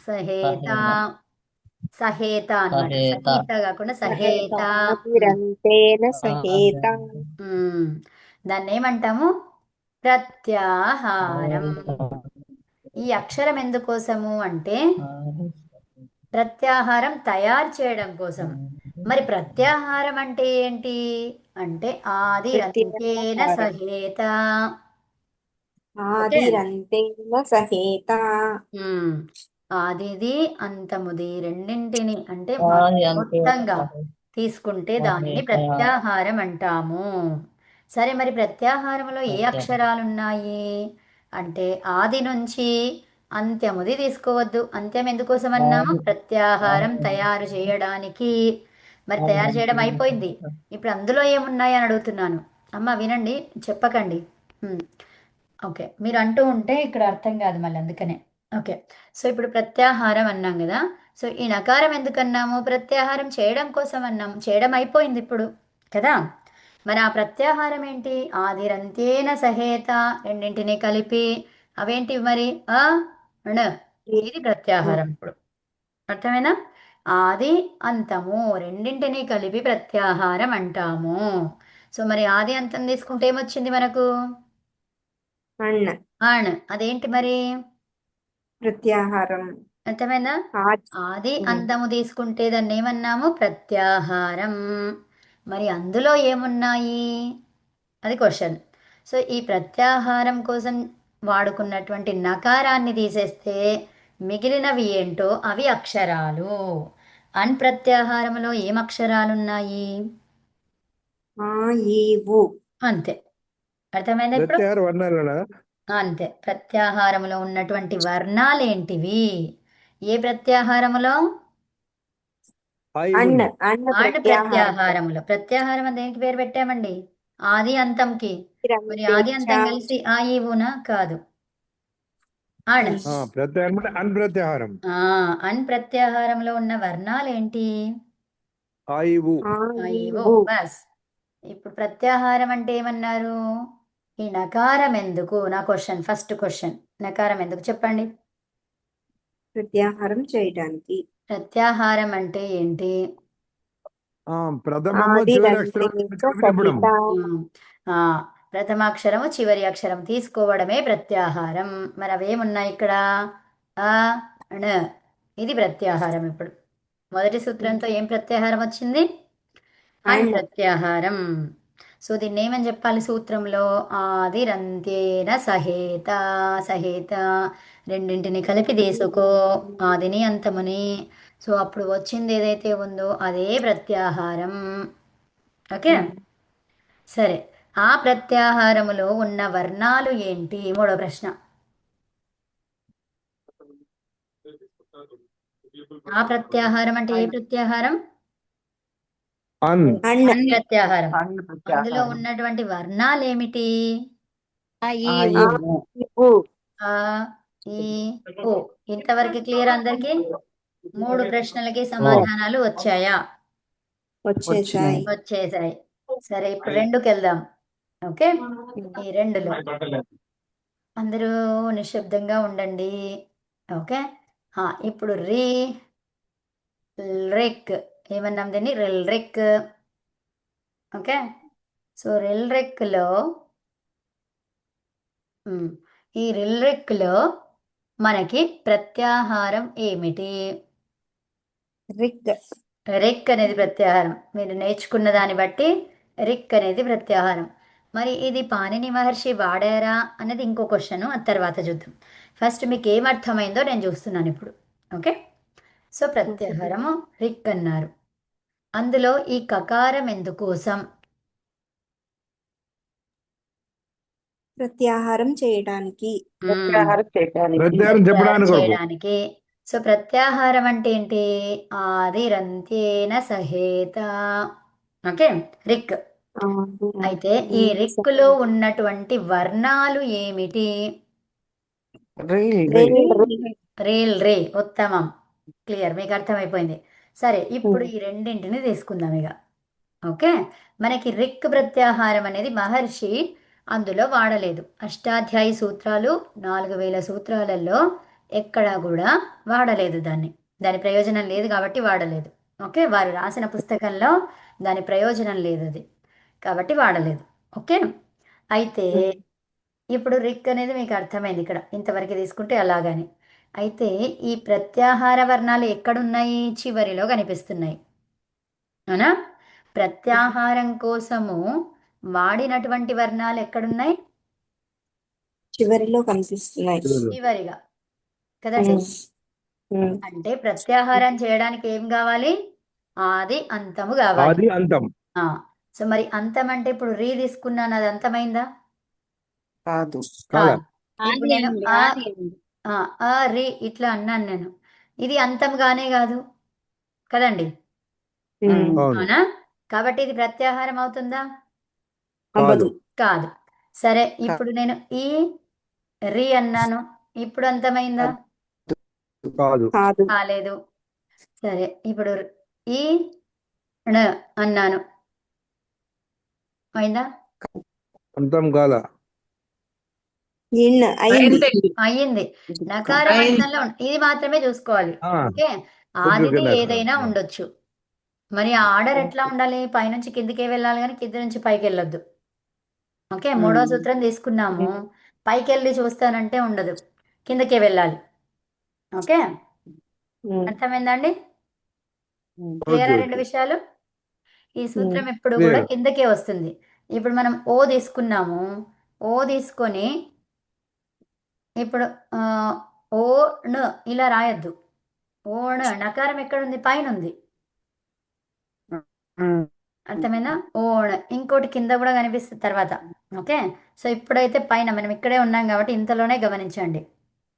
సహేత. సహేత అన్నమాట. సహీత కాకుండా సహేత. ఆదిరంతేన సహేత. దాన్ని ఏమంటాము? ప్రత్యాహారం. ఈ అక్షరం ఎందుకోసము అంటే ప్రత్యాహారం తయారు చేయడం కోసం. మరి ప్రత్యాహారం అంటే ఏంటి అంటే ఆదిరంతేన సహేత. ఆదిరంతేన సహేత. ఆదిది అంతముది రెండింటిని అంటే ఆది అంతే మొత్తంగా తీసుకుంటే దానిని ప్రత్యాహారం అంటాము. సరే, మరి ప్రత్యాహారంలో ఏ అక్షరాలు ఉన్నాయి అంటే ఆది నుంచి అంత్యముది తీసుకోవద్దు. అంత్యం ఎందుకోసం అన్నాము? ప్రత్యాహారం తయారు చేయడానికి. మరి తయారు చేయడం అయిపోయింది. ఇప్పుడు అందులో ఏమున్నాయి అని అడుగుతున్నాను. అమ్మ వినండి, చెప్పకండి. ఓకే, మీరు అంటూ ఉంటే ఇక్కడ అర్థం కాదు మళ్ళీ, అందుకనే. ఓకే, సో ఇప్పుడు ప్రత్యాహారం అన్నాం కదా. సో ఈ నకారం ఎందుకన్నాము? ప్రత్యాహారం చేయడం కోసం అన్నాము. చేయడం అయిపోయింది ఇప్పుడు కదా. మరి ఆ ప్రత్యాహారం ఏంటి? ఆదిరంత్యేన సహేత, రెండింటిని కలిపి. అవేంటివి మరి? అ ణ. ఇది ప్రత్యాహారం ఇప్పుడు. అర్థమేనా? ఆది అంతము రెండింటిని కలిపి ప్రత్యాహారం అంటాము. సో మరి ఆది అంతం తీసుకుంటే ఏమొచ్చింది మనకు? అన్న అణ్. అదేంటి మరి? ప్రత్యాహారం. అర్థమైందా? ఆది అంతము తీసుకుంటే దాన్ని ఏమన్నాము? ప్రత్యాహారం. మరి అందులో ఏమున్నాయి? అది క్వశ్చన్. సో ఈ ప్రత్యాహారం కోసం వాడుకున్నటువంటి నకారాన్ని తీసేస్తే మిగిలినవి ఏంటో అవి అక్షరాలు. అన్ ప్రత్యాహారంలో ఏం అక్షరాలున్నాయి? ఆ ఈ ఊ. అంతే. అర్థమైందా ఇప్పుడు? ప్రత్యాహార వర్ణాలు అంతే. ప్రత్యాహారములో ఉన్నటువంటి వర్ణాలేంటివి? ఏ ప్రత్యాహారములో? అన్న అన్న ఆండ్ ప్రత్యాహారం. ప్రత్యాహారములో. ప్రత్యాహారం అని దేనికి పేరు పెట్టామండి? ఆది అంతంకి. మరి ఆది అంతం కలిసి ఆ ఈ ఊనా? కాదు. అణ్. ప్రత్యాహారం అంటే అన్ప్రత్యాహారం. అన్ ప్రత్యాహారంలో ఉన్న వర్ణాలేంటి? ఆ ఈ ఊ. ఆ ఈ ఊ. బస్. ఇప్పుడు ప్రత్యాహారం అంటే ఏమన్నారు? ఈ నకారం ఎందుకు? నా క్వశ్చన్, ఫస్ట్ క్వశ్చన్. నకారం ఎందుకు చెప్పండి? ప్రత్యాహారం చేయడానికి. ప్రత్యాహారం అంటే ఏంటి? ప్రథమము ఆది చివరి రంత్యేన అక్షరం చెప్పడం. సహిత. ఆ, ప్రథమాక్షరము చివరి అక్షరం తీసుకోవడమే ప్రత్యాహారం. మరి అవేమున్నాయి ఇక్కడ? ఆ ణ. ఇది ప్రత్యాహారం. ఇప్పుడు మొదటి సూత్రంతో ఏం ప్రత్యాహారం వచ్చింది? అన్ అన్న. ప్రత్యాహారం. సో దీన్ని ఏమని చెప్పాలి సూత్రంలో? ఆదిరంత్యేన సహేత. సహేత రెండింటిని కలిపి తీసుకో, ఆదిని అంతముని. సో అప్పుడు వచ్చింది ఏదైతే ఉందో అదే ప్రత్యాహారం. ఓకే, సరే. ఆ ప్రత్యాహారములో ఉన్న వర్ణాలు ఏంటి? మూడో ప్రశ్న. ఆ ప్రత్యాహారం అంటే ఏ ప్రత్యాహారం? అన్. అన్న అన్ ప్రత్యాహారం. అన్ని అందులో ప్రత్యాహారం. ఉన్నటువంటి వర్ణాలు ఏమిటి? ఆ ఈ ఆ ఊ. ఈ ఊ. ఈ ఊ. ఆ ఈ ఓ. ఇంతవరకు క్లియర్ అందరికి? మూడు ప్రశ్నలకి సమాధానాలు వచ్చాయా? వచ్చేసాయి. వచ్చేసాయి. సరే, ఇప్పుడు రెండుకి వెళ్దాం. ఓకే, ఈ రెండులో అందరూ నిశ్శబ్దంగా ఉండండి. ఓకే, ఇప్పుడు రిక్ ఏమన్నాం దీన్ని? రిక్. ఓకే, సో రిక్లో ఈ రిక్లో మనకి ప్రత్యాహారం ఏమిటి? రిక్. రిక్ అనేది ప్రత్యాహారం. మీరు నేర్చుకున్న దాన్ని బట్టి రిక్ అనేది ప్రత్యాహారం. మరి ఇది పాణిని మహర్షి వాడారా అనేది ఇంకో క్వశ్చన్, అది తర్వాత చూద్దాం. ఫస్ట్ మీకు ఏం అర్థమైందో నేను చూస్తున్నాను ఇప్పుడు. ఓకే, సో ప్రత్యాహారము రిక్ అన్నారు. అందులో ఈ కకారం ఎందుకోసం? ప్రత్యాహారం చేయడానికి. ప్రత్యాహారం చేయడానికి. ప్రత్యాహారం చెప్పడానికి కొరకు. చేయడానికి. సో ప్రత్యాహారం అంటే ఏంటి? ఆదిరంత్యేన సహేత. ఓకే, రిక్. అయితే ఈ రిక్కులో ఉన్నటువంటి వర్ణాలు ఏమిటి? రే. ఉత్తమం, క్లియర్, మీకు అర్థమైపోయింది. సరే, ఇప్పుడు ఈ రెండింటిని తీసుకుందాం ఇక. ఓకే, మనకి రిక్ ప్రత్యాహారం అనేది మహర్షి అందులో వాడలేదు. అష్టాధ్యాయి సూత్రాలు 4000 సూత్రాలలో ఎక్కడా కూడా వాడలేదు దాన్ని. దాని ప్రయోజనం లేదు కాబట్టి వాడలేదు. ఓకే, వారు రాసిన పుస్తకంలో దాని ప్రయోజనం లేదు, అది కాబట్టి వాడలేదు. ఓకే, అయితే ఇప్పుడు రిక్ అనేది మీకు అర్థమైంది ఇక్కడ, ఇంతవరకు తీసుకుంటే అలాగని. అయితే ఈ ప్రత్యాహార వర్ణాలు ఎక్కడున్నాయి? చివరిలో కనిపిస్తున్నాయి, అవునా? ప్రత్యాహారం కోసము వాడినటువంటి వర్ణాలు ఎక్కడున్నాయి? చివరిలో కనిపిస్తున్నాయి. చివరిగా కదండి. అంటే ప్రత్యాహారం చేయడానికి ఏం కావాలి? ఆది అంతము కావాలి. ఆది అంతం. సో మరి అంతం అంటే ఇప్పుడు తీసుకున్నాను, అది అంతమైందా? కాదు. కాదా? ఇప్పుడు నేను ఆది ఉంది. ఆ, ఆ రి ఇట్లా అన్నాను నేను. ఇది అంతంగానే కాదు కదండి, ఉమ్. అవును. అవునా? కాబట్టి ఇది ప్రత్యాహారం అవుతుందా? అవ్వదు. కాదు. సరే, ఇప్పుడు నేను ఈ రి అన్నాను, ఇప్పుడు అంతమైందా? కాదు. కాదు. కాలేదు. సరే, ఇప్పుడు ఈ ణ అన్నాను, అయిందా? అంతం కాల. ఇన్ అయింది. అయ్యింది. నకారం అంతంలో ఇది మాత్రమే చూసుకోవాలి. ఆ, ఓకే, ఓకే ఆదిది నకారం. ఏదైనా ఉండొచ్చు. మరి ఆ ఆర్డర్ ఎట్లా ఉండాలి? పైనుంచి కిందికే వెళ్ళాలి కానీ కింద నుంచి పైకి వెళ్ళొద్దు. ఓకే, మూడో సూత్రం తీసుకున్నాము. పైకి వెళ్ళి చూస్తానంటే ఉండదు, కిందకే వెళ్ళాలి. ఓకే, ఉమ్. అర్థమైందండి? ఓకే క్లియరా రెండు ఓకే. విషయాలు? ఈ సూత్రం ఎప్పుడు కూడా క్లియర్. కిందకే వస్తుంది. ఇప్పుడు మనం ఓ తీసుకున్నాము. ఓ తీసుకొని ఇప్పుడు ఆ, ఓ ణ ఇలా రాయొద్దు. ఓ ణ నకారం ఎక్కడుంది? పైన ఉంది. అర్థమైందా? ఓణ ఇంకోటి కింద కూడా కనిపిస్తుంది తర్వాత. ఓకే, సో ఇప్పుడైతే పైన మనం ఇక్కడే ఉన్నాం కాబట్టి ఇంతలోనే గమనించండి.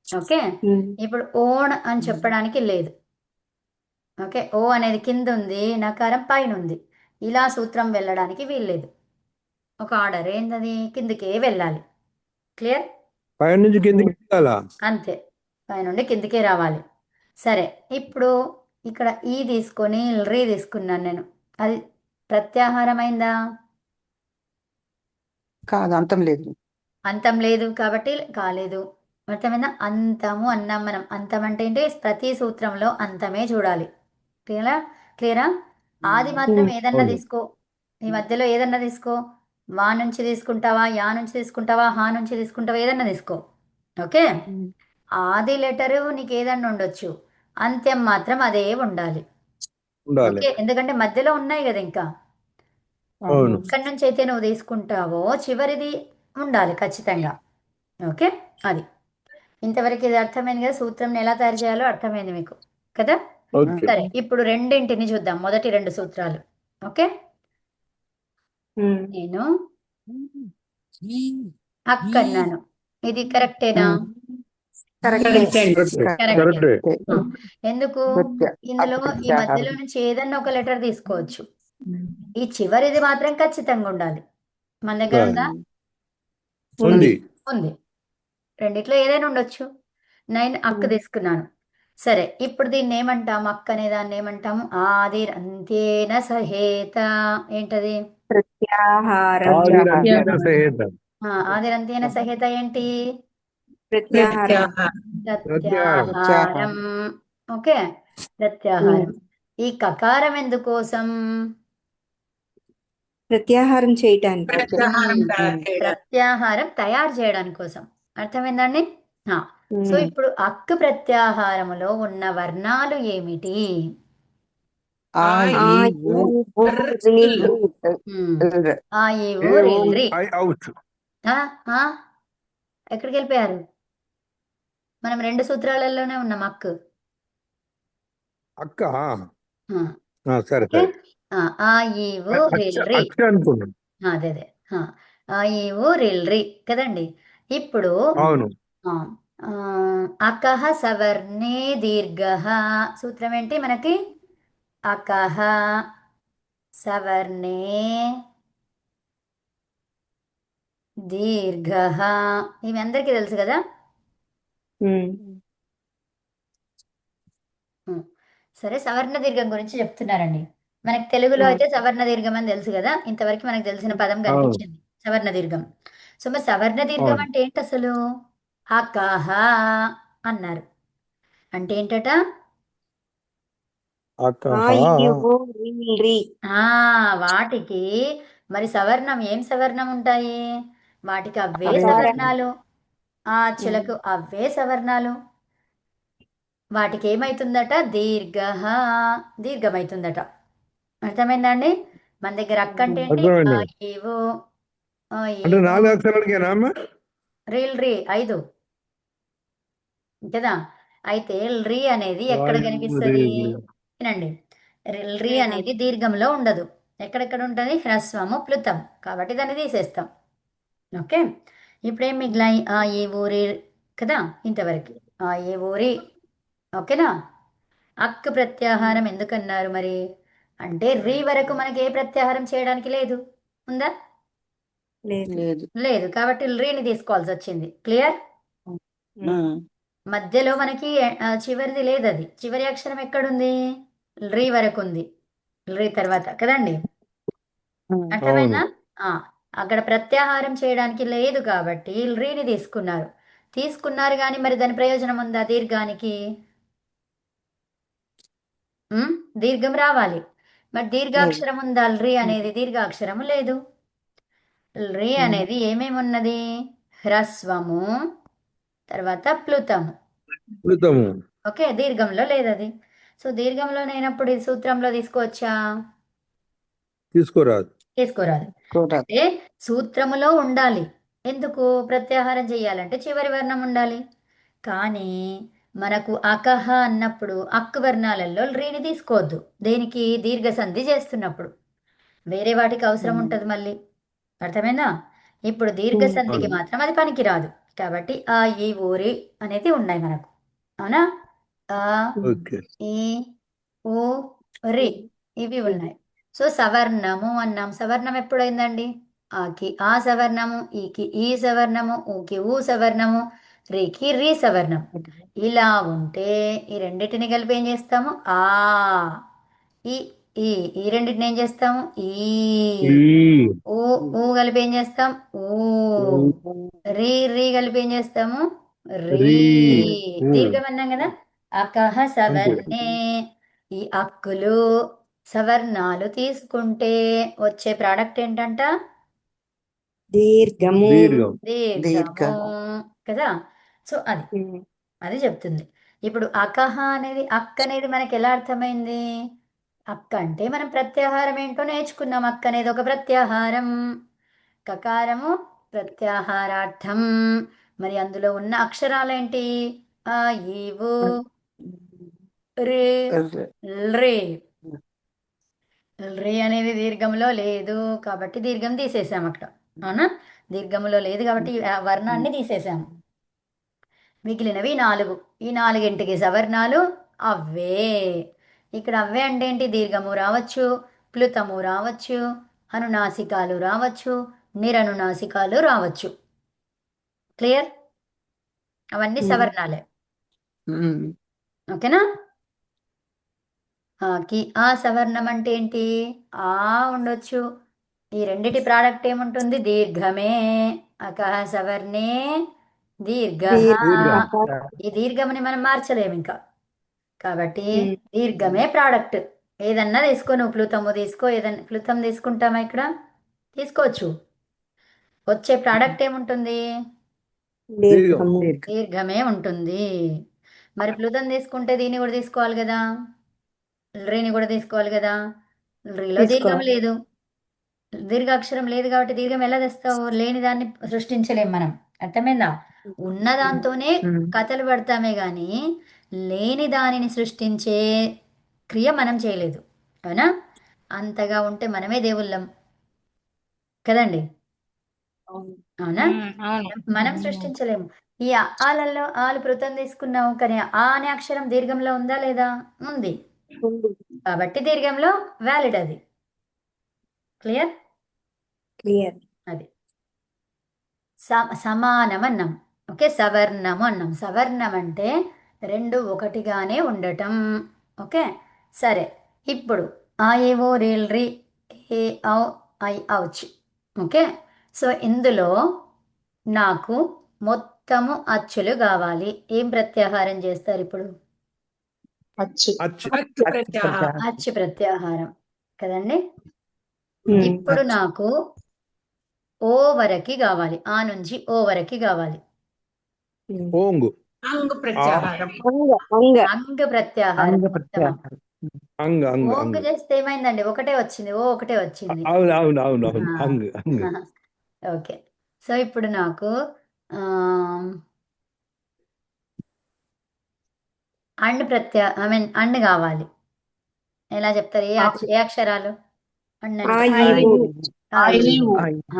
ఓకే, ఉమ్. ఇప్పుడు ఓణ అని చెప్పడానికి లేదు. ఓకే, ఓ అనేది కింద ఉంది, నకారం పైన ఉంది. ఇలా సూత్రం వెళ్ళడానికి వీల్లేదు. ఒక ఆర్డర్ ఏంటది? కిందకే వెళ్ళాలి. క్లియర్? పైన నుంచి కిందికి వెళ్ళాలా? అంతే, పైనుండి కిందకే రావాలి. సరే, ఇప్పుడు ఇక్కడ ఈ తీసుకొని రీ తీసుకున్నాను నేను. అది ప్రత్యాహారమైందా? కాదు, అంతం లేదు. అంతం లేదు కాబట్టి కాలేదు. అర్థమైందా? అంతము అన్నాం మనం. అంతం అంటే ఏంటి? ప్రతి సూత్రంలో అంతమే చూడాలి. క్లియరా? క్లియరా? ఆది మాత్రం ఏదన్నా అవును. తీసుకో, ఈ మధ్యలో ఏదన్నా తీసుకో. వా నుంచి తీసుకుంటావా, యా నుంచి తీసుకుంటావా, హా నుంచి తీసుకుంటావా, ఏదన్నా తీసుకో. ఓకే, ఆది లెటరు నీకు ఏదన్నా ఉండొచ్చు, అంత్యం మాత్రం అదే ఉండాలి. ఉండాలి. ఓకే, ఎందుకంటే మధ్యలో ఉన్నాయి కదా ఇంకా. అవును. ఎక్కడి నుంచి అయితే నువ్వు తీసుకుంటావో చివరిది ఉండాలి ఖచ్చితంగా. ఓకే, అది ఇంతవరకు ఇది అర్థమైంది కదా? సూత్రం ఎలా తయారు చేయాలో అర్థమైంది మీకు కదా? ఓకే. సరే, ఇప్పుడు రెండింటిని చూద్దాం. మొదటి రెండు సూత్రాలు. ఓకే, ఉమ్. నేను అక్క అన్నాను. ఇది కరెక్టేనా? కరెక్టే. కరెక్టే. కరెక్టే. ఆ, ఎందుకు? ఇందులో ఈ మధ్యలో నుంచి ఏదన్నా ఒక లెటర్ తీసుకోవచ్చు. ఈ చివరిది మాత్రం ఖచ్చితంగా ఉండాలి. మన దగ్గర ఉందా? ఉంది. ఉంది. రెండిట్లో ఏదైనా ఉండొచ్చు. నేను అక్క తీసుకున్నాను. సరే, ఇప్పుడు దీన్ని ఏమంటాం? అక్క అనే దాన్ని ఏమంటాము? ఆదిరంత్యేన సహేత. ఏంటది? ప్రత్యాహారం. ఆదిరంత్యేన సహేత. ఆదిరంత్యేన సహేత ఏంటి? ప్రత్యాహారం. ప్రత్యాహారం. ప్రత్యాహారం. ఓకే, ప్రత్యాహారం. ఈ కకారం ఎందుకోసం? ప్రత్యాహారం చేయటానికి. ప్రత్యాహారం తయారు చేయడానికి కోసం. అర్థమైందండి? ఆ, సో ఉమ్. ఇప్పుడు అక్ ప్రత్యాహారములో ఉన్న వర్ణాలు ఏమిటి? ఆ, ఈ, ఊ, రి, లు. ఉమ్, ఆ, ఈ, ఏ ఊ, ఓం రిల్, రి. I ouch. ఆ, ఆ, ఎక్కడికి వెళ్ళిపోయారు? మనం రెండు సూత్రాలలోనే ఉన్నాం. అక్. అక్క. సరే ఓకే, సరే. ఆ, ఈ, ఊ, అక్ష రిల్, రి. అక్ష అనుకున్నాను. అదే అదే. ఆ, ఈ, ఊ, రిల్, రి కదండి. ఇప్పుడు అవును. ఆ, ఆ, అకహ సవర్ణే దీర్ఘ. సూత్రం ఏంటి మనకి? అకహ సవర్ణే దీర్ఘ. ఇవి అందరికీ తెలుసు కదా? ఉమ్. ఉం. సరే, సవర్ణ దీర్ఘం గురించి చెప్తున్నారండి. మనకి తెలుగులో అయితే సవర్ణ దీర్ఘం అని తెలుసు కదా. ఇంతవరకు మనకు తెలిసిన పదం అవును. కనిపించింది, సవర్ణ దీర్ఘం. సో మరి సవర్ణ దీర్ఘం అవును. అంటే ఏంటి అసలు? అకహ అన్నారు అంటే ఏంటట? అక్క. ఆ, ఈ, ఊ, రి, రి. వాటికి మరి సవర్ణం ఏం సవర్ణం ఉంటాయి? వాటికి అవే అకారం. సవర్ణాలు. ఆ చిలకు అవే సవర్ణాలు. వాటికి ఏమైతుందట? దీర్ఘమైతుందట. అర్థమైందండి? మన దగ్గర అక్క అంటే ఏంటి? ఆ, అర్థమైంది. ఏవో, ఆ, అంటే ఏవో, 4 అక్షరాలకేనా అమ్మ? రీల్ రీ 5 కదా. అయితే రీ అనేది ఎక్కడ కనిపిస్తుంది? వినండి, రీ అనేది దీర్ఘంలో ఉండదు. ఎక్కడెక్కడ ఉంటుంది? హ్రస్వము, ప్లుతం. కాబట్టి దాన్ని తీసేస్తాం. ఓకే, ఇప్పుడేం మిగిలాయి? ఆ, ఈ ఊరి కదా ఇంతవరకు. ఆ ఏ ఊరి. ఓకేనా? అక్ ప్రత్యాహారం ఎందుకన్నారు మరి అంటే రీ వరకు మనకి ఏ ప్రత్యాహారం చేయడానికి లేదు. ఉందా? లేదు. లేదు. లేదు. కాబట్టి రీని తీసుకోవాల్సి వచ్చింది. క్లియర్? మధ్యలో మనకి చివరిది లేదు. అది చివరి అక్షరం ఎక్కడుంది? రీ వరకు ఉంది. రీ తర్వాత కదండి. అర్థమైందా? ఆ, అక్కడ ప్రత్యాహారం చేయడానికి లేదు కాబట్టి రీని తీసుకున్నారు కానీ మరి దాని ప్రయోజనం ఉందా దీర్ఘానికి? దీర్ఘం రావాలి. మరి దీర్ఘాక్షరం ఉందా? రీ అనేది దీర్ఘాక్షరము లేదు. రీ అనేది ఏమేమి ఉన్నది? హ్రస్వము, తర్వాత ప్లుతము. కృతము. ఓకే, దీర్ఘంలో లేదు అది. సో దీర్ఘంలో లేనప్పుడు ఈ సూత్రంలో తీసుకోవచ్చా? తీసుకోరాదు. తీసుకోరాదు. కూడా అంటే సూత్రములో ఉండాలి. ఎందుకు ప్రత్యాహారం చేయాలంటే చివరి వర్ణం ఉండాలి. కానీ మనకు అకహ అన్నప్పుడు అక్ వర్ణాలలో రీని తీసుకోవద్దు. దేనికి? దీర్ఘ సంధి చేస్తున్నప్పుడు. వేరే వాటికి అవసరం ఉంటుంది మళ్ళీ. అర్థమైందా? ఇప్పుడు దీర్ఘ సంధికి అవును. మాత్రం అది పనికిరాదు. కాబట్టి ఆ ఈ ఊరి అనేది ఉన్నాయి మనకు. అవునా? ఆ ఓకే. ఈ ఊ రి ఇవి ఉన్నాయి. సో సవర్ణము అన్నాం. సవర్ణం ఎప్పుడైందండి? ఆకి ఆ సవర్ణము, ఈకి ఈ సవర్ణము, ఊకి ఊ సవర్ణము, రీకి రీ సవర్ణం. ఇలా ఉంటే ఈ రెండింటిని కలిపి ఏం చేస్తాము? ఆ ఈ ఈ ఈ రెండింటిని ఏం చేస్తాము? ఈ ఈ ఊ ఊ కలిపి ఏం చేస్తాం? ఊ రీ రీ కలిపి ఏం చేస్తాము? రీ. రీ ఊ. దీర్ఘం అన్నాం కదా. అకహ సవర్ణే. ఈ అక్కులు సవర్ణాలు తీసుకుంటే వచ్చే ప్రోడక్ట్ ఏంటంట? దీర్ఘము. దీర్ఘం. దీర్ఘము కదా. సో అది చెప్తుంది. ఇప్పుడు అకహ అనేది అక్క అనేది మనకి ఎలా అర్థమైంది? అక్క అంటే మనం ప్రత్యాహారం ఏంటో నేర్చుకున్నాం. అక్క అనేది ఒక ప్రత్యాహారం. కకారము ప్రత్యాహారార్థం. మరి అందులో ఉన్న అక్షరాలేంటి? ఆ ఈవు రే రే. రే అనేది దీర్ఘంలో లేదు కాబట్టి దీర్ఘం తీసేసాం అక్కడ. అవునా? దీర్ఘంలో లేదు కాబట్టి ఆ వర్ణాన్ని తీసేసాము. మిగిలినవి 4. ఈ 4ంటికి సవర్ణాలు అవే. ఇక్కడ అవే అంటే ఏంటి? దీర్ఘము రావచ్చు, ప్లుతము రావచ్చు, అనునాసికాలు రావచ్చు, నిరనునాసికాలు రావచ్చు. క్లియర్? అవన్నీ సవర్ణాలే. ఓకేనా? కి ఆ సవర్ణం అంటే ఏంటి? ఆ ఉండొచ్చు. ఈ రెండిటి ప్రోడక్ట్ ఏముంటుంది? దీర్ఘమే. అకహ సవర్ణే దీర్ఘ. దీర్ఘం. ఈ దీర్ఘముని మనం మార్చలేము ఇంకా. కాబట్టి దీర్ఘమే ప్రోడక్ట్. ఏదన్నా తీసుకో, నువ్వు ప్లుతము తీసుకో, ఏదన్నా ప్లుతం తీసుకుంటామా ఇక్కడ? తీసుకోవచ్చు. వచ్చే ప్రోడక్ట్ ఏముంటుంది? దీర్ఘము. దీర్ఘమే ఉంటుంది. మరి ప్లుతం తీసుకుంటే దీన్ని కూడా తీసుకోవాలి కదా, రీని కూడా తీసుకోవాలి కదా. రీలో దీర్ఘం తీసుకోవాలి. లేదు, దీర్ఘాక్షరం లేదు కాబట్టి దీర్ఘం ఎలా తెస్తావు? లేని దాన్ని సృష్టించలేం మనం. అర్థమైందా? ఉన్న దాంతోనే కథలు పడతామే కానీ లేని దానిని సృష్టించే క్రియ మనం చేయలేదు. అవునా? అంతగా ఉంటే మనమే దేవుళ్ళం కదండి. అవునా? అవును. మనం సృష్టించలేము. ఈ ఆలలో ఆలు పృతం తీసుకున్నాము కానీ ఆ అనే అక్షరం దీర్ఘంలో ఉందా లేదా? ఉంది. కాబట్టి దీర్ఘంలో వ్యాలిడ్ అది. క్లియర్? క్లియర్. అది సమానం అన్నాం. ఓకే, సవర్ణము అన్నాం. సవర్ణం అంటే రెండు ఒకటిగానే ఉండటం. ఓకే, సరే. ఇప్పుడు ఆ ఏవో రేల్ రి ఏ ఔ ఐ ఔచ్. ఓకే, సో ఇందులో నాకు మొత్తము అచ్చులు కావాలి. ఏం ప్రత్యాహారం చేస్తారు ఇప్పుడు? అచ్చు. అచ్చు ప్రత్యాహారం కదండి. ఇప్పుడు నాకు ఓ వరకి కావాలి. ఆ నుంచి ఓ వరకి కావాలి. ఓంగు. అంగ అంగ ప్రత్యాహారం. ఉత్తమం. అంగ అంగ ఓంగ్ అంగ. చేస్తే ఏమైందండి? ఒకటే వచ్చింది. ఓ ఒకటే వచ్చింది. అవును అవును అవును అవును. ఆ. అంగ అంగ. ఓకే, సో ఇప్పుడు నాకు అండ్ కావాలి. ఎలా చెప్తారు? ఏ అక్షరాలు అండ్ అంటే?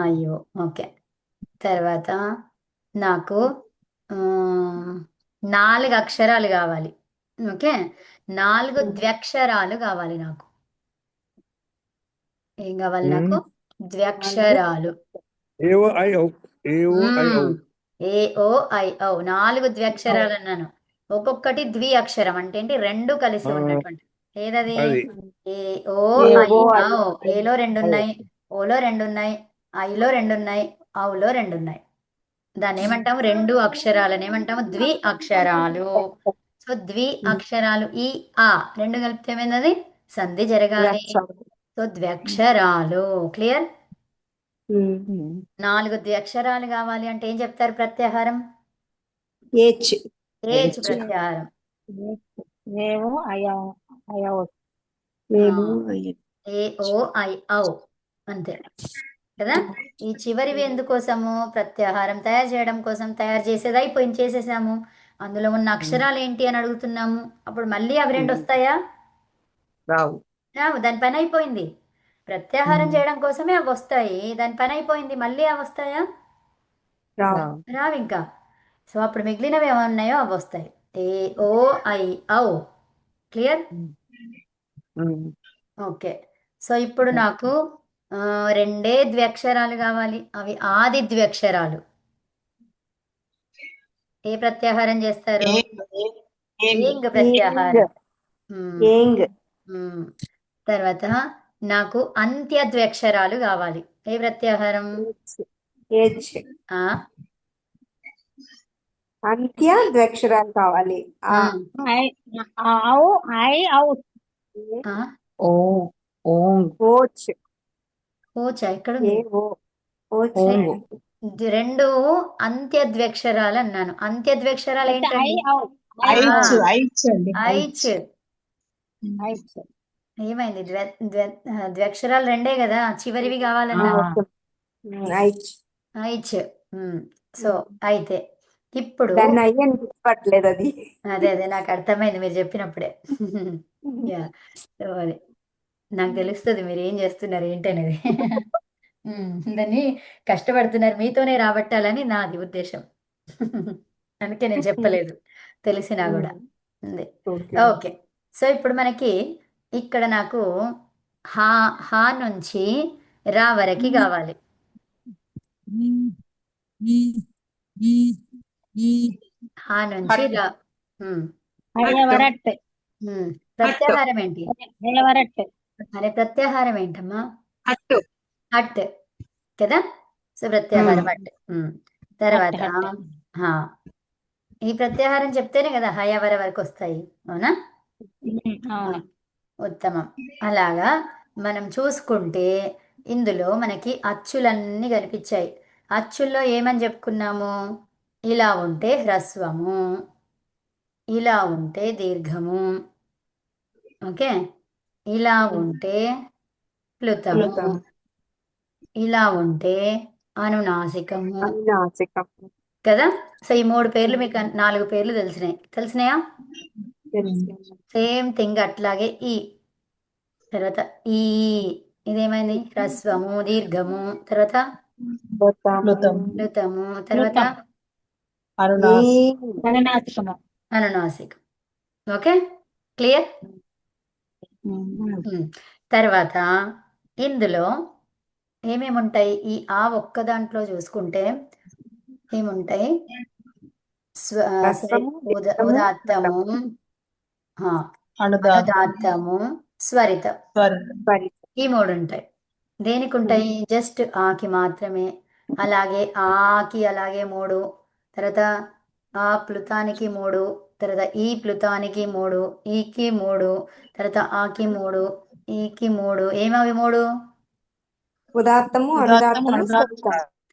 అయ్యో. ఓకే, తర్వాత నాకు 4 అక్షరాలు కావాలి. ఓకే, 4 ద్వ్యక్షరాలు కావాలి నాకు. ఏం కావాలి నాకు? ద్వ్యక్షరాలు. ఏవో ఐ ఔ ఏవో ఐ ఔ మ్మ్. ఏ ఓ ఐ ఔ 4 ద్వ్యక్షరాలు అన్నాను. ఒక్కొక్కటి ద్వి అక్షరం అంటే ఏంటి? 2 కలిసి ఆ, ఉన్నటువంటి. ఏదది? అది ఏ ఓ ఐ ఏవో ఐ ఔ. ఏలో 2 ఔ. ఉన్నాయి, ఓలో 2 ఉన్నాయి, ఐలో 2 ఉన్నాయి, ఔలో 2 ఉన్నాయి. దాన్ని ఏమంటాము? 2 అక్షరాలను ఏమంటాము? ద్వి అక్షరాలు. సో ద్వి అక్షరాలు ఈ ఆ 2 కలిపితే ఏమైంది? సంధి జరగాలి. సో ద్వ్యక్షరాలు. క్లియర్? 4 ద్వ్యక్షరాలు కావాలి అంటే ఏం చెప్తారు? ప్రత్యాహారం. హెచ్ ఏచ్ ప్రత్యాహారం. ఏవో అయ్యో అయ్యో ఏవో ఐ ఏ ఓ ఐ ఔ అంతే కదా. ఈ చివరివి ఎందుకోసము? ప్రత్యాహారం తయారు చేయడం కోసం. తయారు చేసేది అయిపోయింది, చేసేసాము. అందులో ఉన్న అక్షరాలు ఏంటి అని అడుగుతున్నాము. అప్పుడు మళ్ళీ అవి 2 వస్తాయా? రావు. రావు. దాని పని అయిపోయింది. ప్రత్యాహారం చేయడం కోసమే అవి వస్తాయి. దాని పని అయిపోయింది. మళ్ళీ అవి వస్తాయా? రావు. రావు. రావు ఇంకా. సో అప్పుడు మిగిలినవి ఏమన్నాయో అవి వస్తాయి. ఏ ఓ ఐ ఔ. క్లియర్? ఓకే. సో ఇప్పుడు నాకు 2 ద్వ్యక్షరాలు కావాలి. అవి ఆది ద్వ్యక్షరాలు. ఏ ప్రత్యాహారం చేస్తారు? ఏంగ్ ప్రత్యాహారం. మ్మ్. ఏంగ్ మ్మ్. తర్వాత నాకు అంత్య ద్వ్యక్షరాలు కావాలి. ఏ ప్రత్యాహారం? హెచ్ ఆ అంత్య ద్వక్షరాలు కావాలి. ఆ మ్మ్. ఐ ఔ ఐ ఔ ఆ ఓ ఓంగ్. ఓచ్ ఓచా ఎక్కడుంది? ఏవో ఓచ్ ఓంగు. 2 అంత్య ద్వ్యక్షరాలు అన్నాను. అంత్య ద్వ్యక్షరాలు ఐ ఏంటండి? ఔ ఐచ్ ఐచ్ అండి. ఐచ్. ఐ ఏమైంది? ద్వ్యక్షరాలు 2 కదా, చివరివి కావాలన్నాను. ఐచ్ ఐచ్. సో అయితే ఇప్పుడు దాన్ని అయ్యని గుర్తుపట్టలేదు అది. అదే అదే నాకు అర్థమైంది మీరు చెప్పినప్పుడే. యా. సో అది నాకు తెలుస్తుంది మీరు ఏం చేస్తున్నారు ఏంటనేది. దాన్ని కష్టపడుతున్నారు మీతోనే రాబట్టాలని నాది ఉద్దేశం. అందుకే నేను చెప్పలేదు, తెలిసినా కూడా. ఉంది. ఓకే. ఓకే. సో ఇప్పుడు మనకి ఇక్కడ నాకు హా హా నుంచి రా వరకి కావాలి. హా నుంచి రా. అయ్యవరట్ ప్రత్యాహారం ఏంటి? అయ్యవరట్ అరే ప్రత్యాహారం ఏంటమ్మా? హట్టు. హట్ కదా. సో ప్రత్యాహారం హట్. తర్వాత హట్. హా. ఈ ప్రత్యాహారం చెప్తేనే కదా హయవర వరకు వస్తాయి. అవునా? అవును. ఉత్తమం. అలాగా మనం చూసుకుంటే ఇందులో మనకి అచ్చులన్నీ కనిపించాయి. అచ్చుల్లో ఏమని చెప్పుకున్నాము? ఇలా ఉంటే హ్రస్వము, ఇలా ఉంటే దీర్ఘము, ఓకే, ఇలా ఉంటే ప్లుతము, ప్లుతం. ఇలా ఉంటే అనునాసికము అనునాసికం. కదా. సో ఈ 3 పేర్లు మీకు 4 పేర్లు తెలిసినాయా? సేమ్ థింగ్ అట్లాగే ఈ తర్వాత ఈ ఇదేమైంది? హ్రస్వము, దీర్ఘము, తర్వాత ప్లుతము, తర్వాత అనునాసికము. అనునాసికం. Okay, clear? తర్వాత ఇందులో ఏమేమి ఉంటాయి? ఈ ఆ ఒక్క దాంట్లో చూసుకుంటే ఏముంటాయి? హ్రస్వము, దీర్ఘము, ఉదాత్తము, అనుదాత్తము, స్వరితం. పరి. ఈ 3 ఉంటాయి. దేనికి ఉంటాయి? జస్ట్ ఆకి మాత్రమే. అలాగే ఆకి అలాగే 3, తర్వాత ఆ ప్లుతానికి 3, తర్వాత ఈ ప్లుతానికి 3, ఈకి 3, తర్వాత ఆకి 3, ఈకి 3. ఏమవి 3? ఉదాత్తము, అనుదాత్తము, స్వరితం.